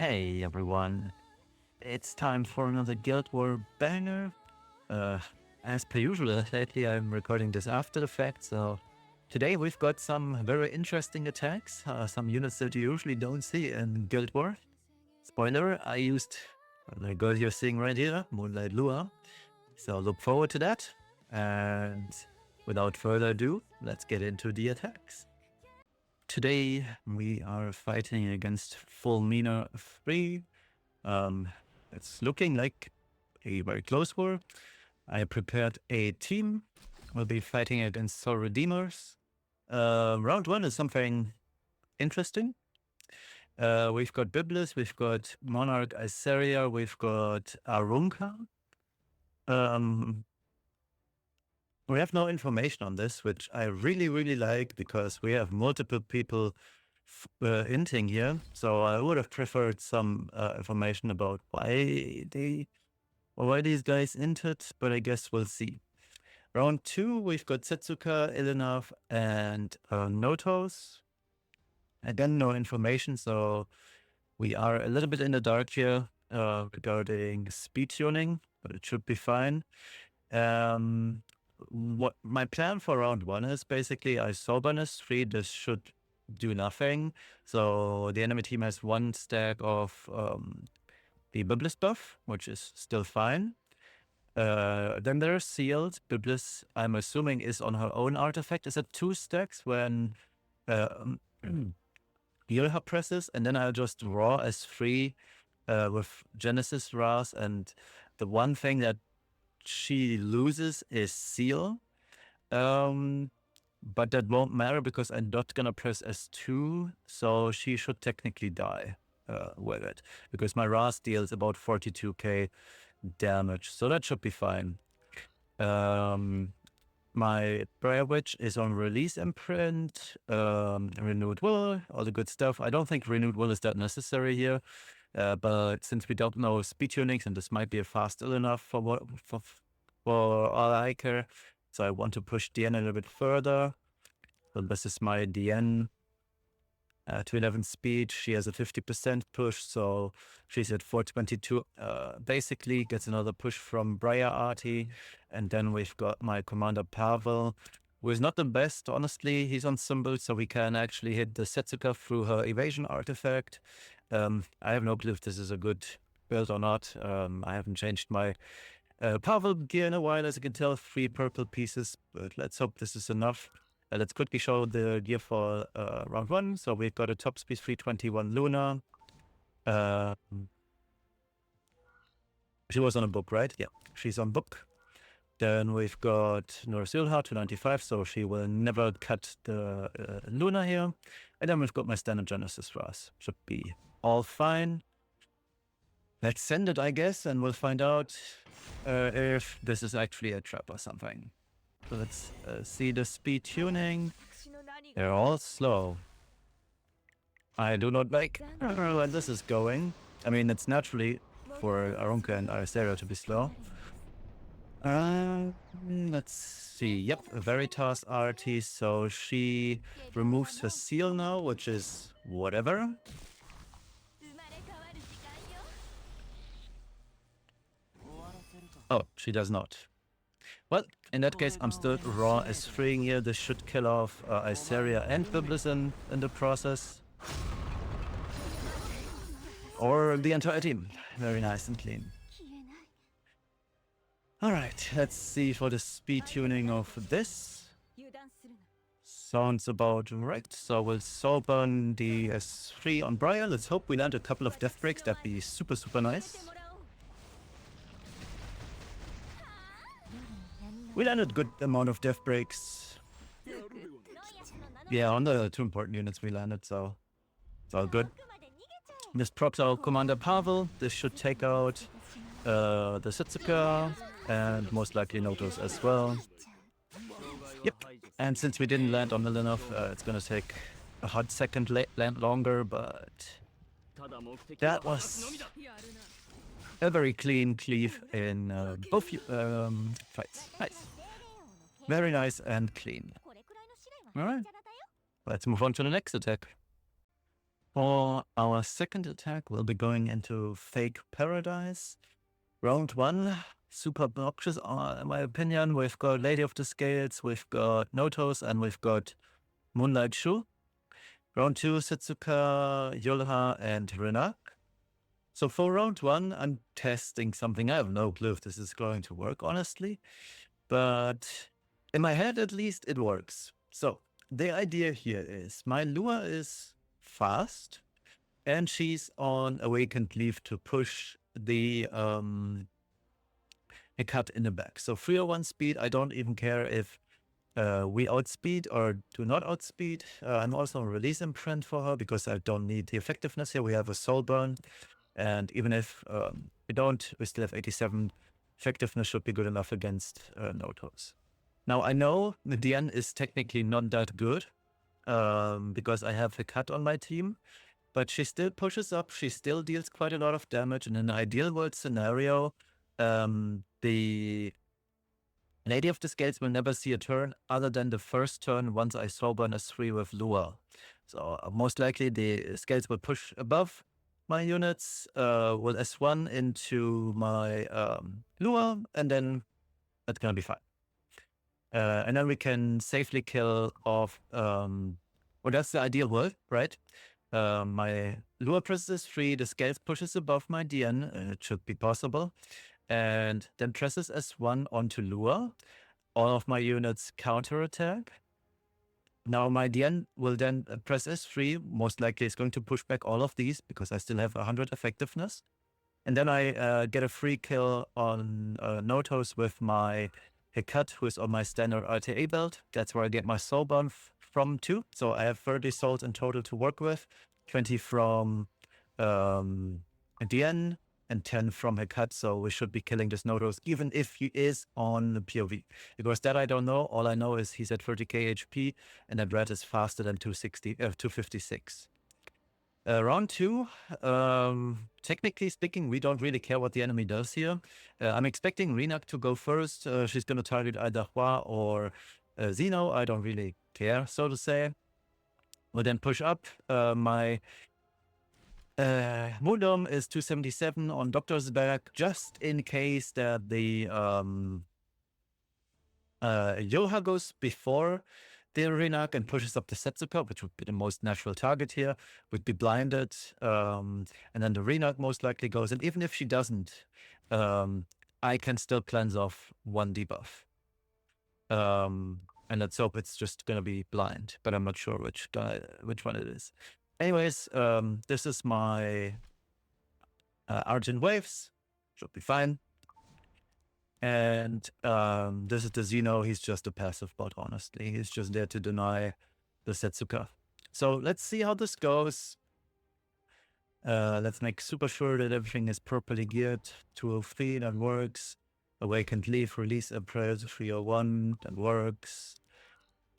Hey everyone, it's time for another Guild War banger. As per usual, lately I'm recording this after the fact, so today we've got some very interesting attacks, some units that you usually don't see in Guild War. Spoiler, I used the girl you're seeing right here, Moonlight Lua, so look forward to that. And without further ado, let's get into the attacks. Today we are fighting against Fulmina3. It's looking like a very close war. I prepared a team. We'll be fighting against Soul Redeemers. Round one is something interesting. We've got Biblis, we've got Monarch Iseria, we've got Arunca. We have no information on this, which I really like because we have multiple people inting here. So I would have preferred some information about why these guys entered, but I guess we'll see. Round two, we've got Setsuka, Ilinav, and Notos. Again, no information, so we are a little bit in the dark here regarding speed tuning, but it should be fine. What my plan for round one is basically I Soberness 3, this should do nothing. So the enemy team has one stack of the Biblis buff, which is still fine. Then there's Sealed. Biblis, I'm assuming, is on her own artifact. Is it 2 stacks when Yilha presses? And then I'll just raw as 3 with Genesis Ras. And the one thing that she loses is Seal. But that won't matter because I'm not gonna press S2, so she should technically die with it. Because my Ras deals about 42k damage, so that should be fine. My Prayer Witch is on Release Imprint, Renewed Will, all the good stuff. I don't think Renewed Will is that necessary here. But since we don't know speed tunings, and this might be a fast enough for all I care, so I want to push DN a little bit further. So this is my DN to 11 speed. She has a 50% push, so she's at 422. Basically gets another push from Briar Artie, and then we've got my commander Pavel, who is not the best, honestly. He's on Symbol, so we can actually hit the Setsuka through her evasion artifact. I have no clue if this is a good build or not. I haven't changed my Pavel gear in a while, as you can tell, 3 purple pieces, but let's hope this is enough. Let's quickly show the gear for round 1. So we've got a top speed 321 Luna. She was on a book, right? Yeah, she's on book. Then we've got Norasilha 295, so she will never cut the Luna here. And then we've got my standard Genesis Ras. Should be all fine. Let's send it, I guess, and we'll find out if this is actually a trap or something. So let's see the speed tuning. They're all slow. I do not like where this is going. I mean, it's naturally for Arunca and Iseria to be slow. Let's see. Yep, Veritas RT. So she removes her seal now, which is whatever. Oh, she does not. Well, in that case, I'm still raw as freeing here. This should kill off Iseria and Biblis in the process. Or the entire team. Very nice and clean. Alright, let's see for the speed tuning of this. Sounds about right. So we'll sober the S3 on Briar. Let's hope we land a couple of death breaks. That'd be super nice. We landed a good amount of death breaks. Yeah, on the 2 important units we landed, so it's all good. This props our Commander Pavel. This should take out the Setsuka and most likely Notos as well. Yep, and since we didn't land on Milanov, it's gonna take a hot second land longer, but that was a very clean cleave in both fights. Nice. Very nice and clean. Alright, let's move on to the next attack. For our second attack, we'll be going into Fake Paradise. Round 1, super obnoxious in my opinion. We've got Lady of the Scales, we've got Notos, and we've got Moonlight Shu. Round 2, Setsuka, Yulha, and Renak. So for round 1, I'm testing something. I have no clue if this is going to work, honestly. But in my head, at least, it works. So the idea here is my Lua is fast, and she's on Awakened Leaf to push the a cut in the back. So 301 speed, I don't even care if we outspeed or do not outspeed. I'm also on Release Imprint for her because I don't need the effectiveness here. We have a Soul Burn, and even if we don't, we still have 87. Effectiveness should be good enough against Notos. Now, I know the DN is technically not that good because I have a cut on my team, but she still pushes up. She still deals quite a lot of damage. In an ideal world scenario, the Lady of the Scales will never see a turn other than the first turn once I Soulburn S3 with Lua. So most likely the Scales will push above my units, will S1 into my Lua, and then that's gonna be fine. And then we can safely kill off, well, that's the ideal world, right? My Lua presses S3, the Scales pushes above my DN, it should be possible. And then presses S1 onto Lua. All of my units counterattack. Now my DN will then press S3. Most likely it's going to push back all of these because I still have 100 effectiveness. And then I get a free kill on Notos with my Hekat, who is on my standard RTA belt. That's where I get my soul burn from too. So I have 30 souls in total to work with. 20 from DN and 10 from Hekat. So we should be killing this Notos, even if he is on the POV. Because that I don't know. All I know is he's at 30k HP and that red is faster than 256. Round 2, technically speaking, we don't really care what the enemy does here. I'm expecting Renak to go first. She's going to target either Hua or Zeno. I don't really care, so to say. We'll then push up. My Mudom is 277 on Doctor's back, just in case that the Yoha goes before the Renak and pushes up the Setsuka, which would be the most natural target here, would be blinded. And then the Renak most likely goes. And even if she doesn't, I can still cleanse off one debuff. And let's hope it's just going to be blind, but I'm not sure which one it is. Anyways, this is my Argent Waves. Should be fine. And this is the Zeno. He's just a passive bot, honestly. He's just there to deny the Setsuka. So let's see how this goes. Let's make super sure that everything is properly geared. 203, that works. Awakened Leaf, Release Appraise, 301, that works.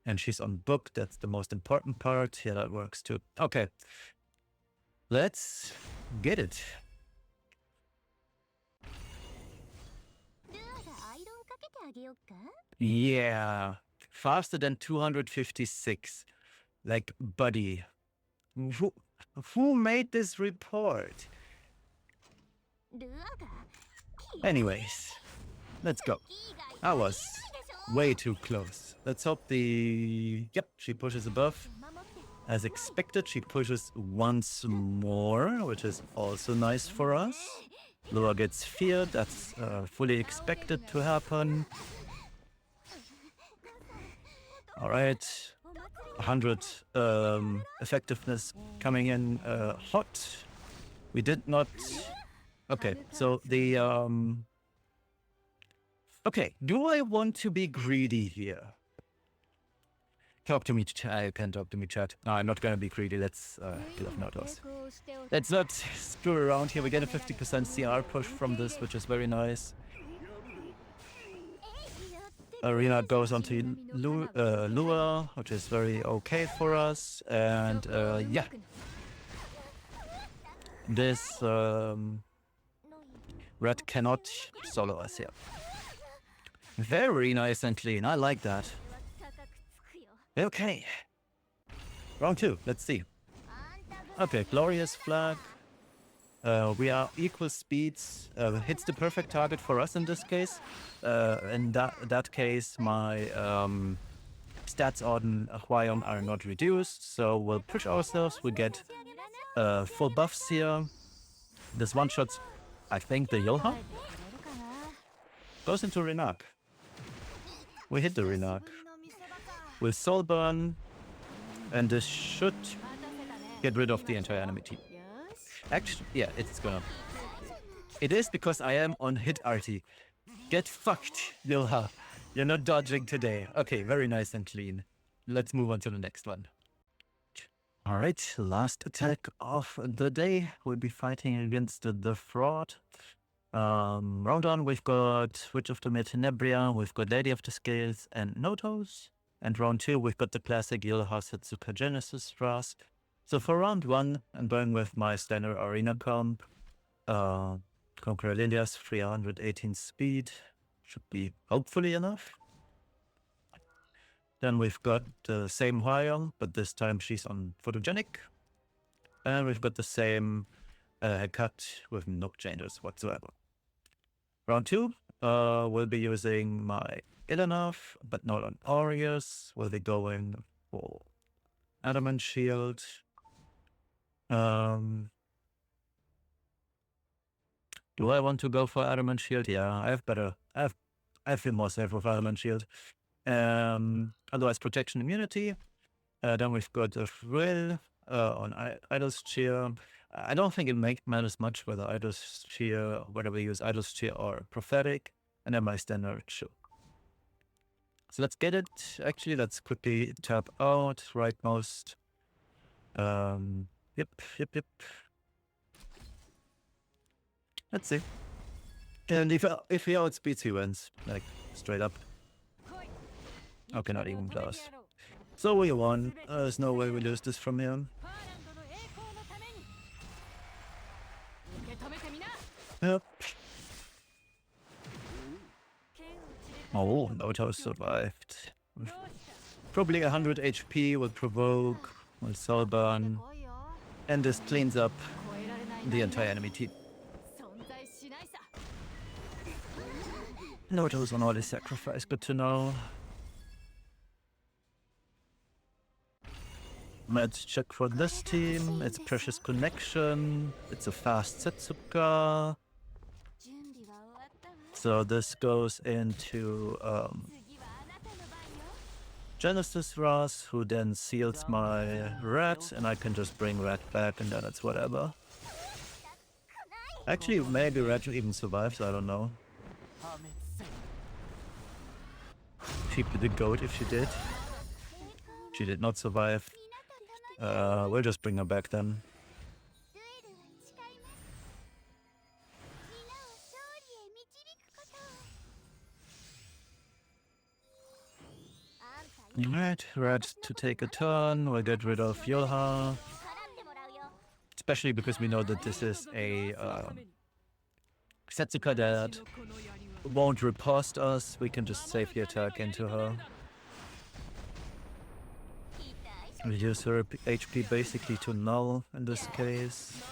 And she's on book, that's the most important part. Yeah, that works too. Okay. Let's get it. Yeah, faster than 256. Like, buddy, who made this report? Anyways, let's go. I was way too close. Let's hope yep, she pushes above. As expected, she pushes once more, which is also nice for us. Lua gets feared, that's fully expected to happen. Alright, 100 effectiveness coming in hot. We did not... Okay, so the... Okay, do I want to be greedy here? Talk to me, I can talk to me, chat. No, I'm not gonna be greedy, let's kill off Notos. Let's not screw around here. We get a 50% CR push from this, which is very nice. Arena goes onto Lua, which is very okay for us. And yeah. This red cannot solo us here. Very nice and clean, I like that. Okay. Round 2, let's see. Okay, glorious flag. We are equal speeds. Hits the perfect target for us in this case. In that case, my stats on Huayong are not reduced, so we'll push ourselves. We get full buffs here. This one shots, I think, the Yolha goes into Renak. We hit the Renak. We'll Soul Burn, and this should get rid of the entire enemy team. Actually, yeah, it's gonna. It is because I am on hit RT. Get fucked, Yolha. You're not dodging today. Okay, very nice and clean. Let's move on to the next one. Alright, last attack of the day. We'll be fighting against the Fraud. Round on, we've got Witch of the Tenebria, we've got Lady of the Scales and Notos. And round 2, we've got the classic Yolha Setsuka Genesis Ras. So for round 1, I'm going with my standard arena comp. Conqueror Lilias, 318 speed. Should be hopefully enough. Then we've got the same Huayong, but this time she's on photogenic. And we've got the same cut with no changes whatsoever. Round 2, we'll be using my Ilanov, but not on Aureus. We'll be going for Adamant Shield. Do I want to go for Adamant Shield? Yeah, I feel more safe with Adamant Shield. Otherwise, protection immunity. Then we've got a Thrill on Idol's Cheer. I don't think it matters much whether Idol's Cheer, whether we use Idol's Cheer or Prophetic, and then my standard show. So let's get it. Actually, let's quickly tap out rightmost. Yep. Let's see. And if he outspeeds, he wins. Like, straight up. Okay, not even close. So we won. There's no way we lose this from him. Yep. Oh, Noto survived. Probably 100 HP will provoke, will soul burn, and this cleans up the entire enemy team. Noto's on all his sacrifice, good to know. Let's check for this team. It's Precious Connection. It's a fast Setsuka. So this goes into Genesis Ras, who then seals my rat, and I can just bring rat back, and then it's whatever. Actually, maybe rat even survives, I don't know. She'd be the goat if she did. She did not survive. We'll just bring her back then. Alright, rat to take a turn. We'll get rid of Yolha. Especially because we know that this is a Setsuka that won't riposte us. We can just safely attack into her. Reduce her HP basically to null in this case.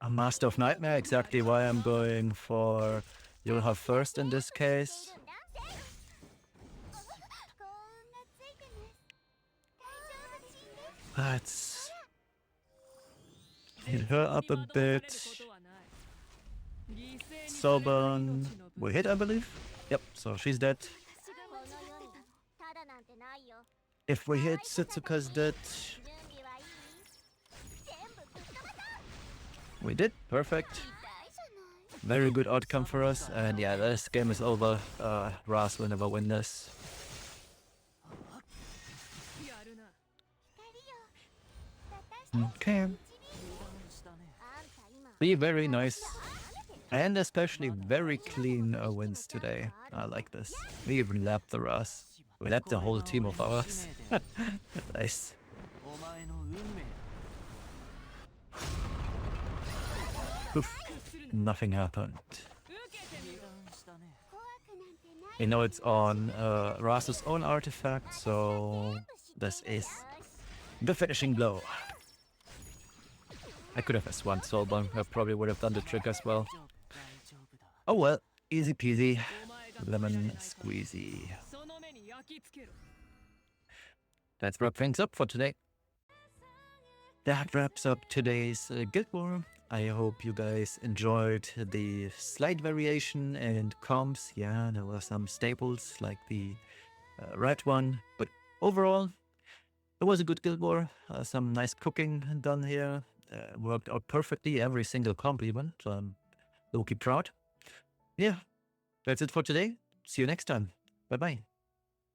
A Master of Nightmare, exactly why I'm going for Yolha first in this case. Let's hit her up a bit. Soulburn. We hit, I believe. Yep, so she's dead. If we hit, Setsuka's dead. We did, perfect. Very good outcome for us, and yeah, this game is over. Ras will never win this. Okay. Be very nice. And especially very clean wins today. I like this. We even lapped the Ras. We lapped the whole team of ours. Nice. Oof. Nothing happened. You know it's on Ras's own artifact, so This is the finishing blow. I could have S1 Soulbomb. I probably would have done the trick as well. Oh well, easy peasy, lemon squeezy. Let's wrap things up for today. That wraps up today's Guild War. I hope you guys enjoyed the slight variation and comps. Yeah, there were some staples like the red one, but overall, it was a good Guild War. Some nice cooking done here. Worked out perfectly, every single comp even, so I'm low-key proud. Yeah, that's it for today. See you next time. Bye-bye.